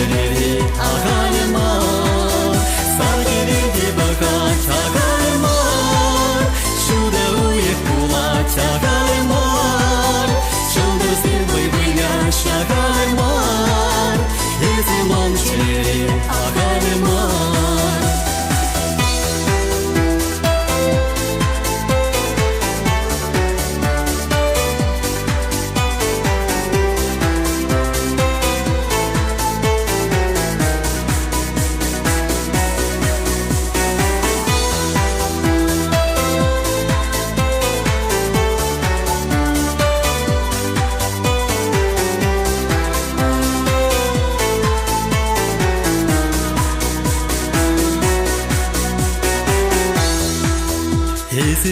momçileri ağarmar. Sargırildi bakat ağarmar. Şurada uyup bulat ağarmar. Çıldızır bıybıya şağarmar. Bizi momçileri ağarmar.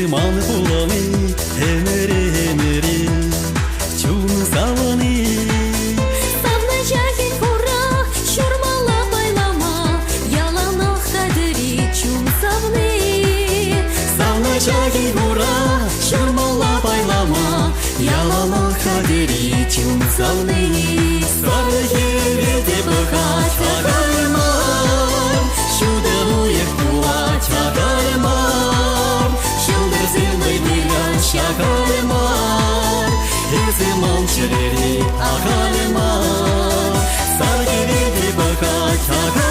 Zaman bulani hemeri hemeri çun savani. Savna jahil hurra şurmala baylama yalana kaderi çun savni. Savna jahil hurra şurmala baylama yalana kaderi çun savni. Sargırildi bakat ağarmar. Şurada uyup bulat ağarmar. Şağarmar, bizi momçileri ağarmar. Sargırildi bakat ağarmar.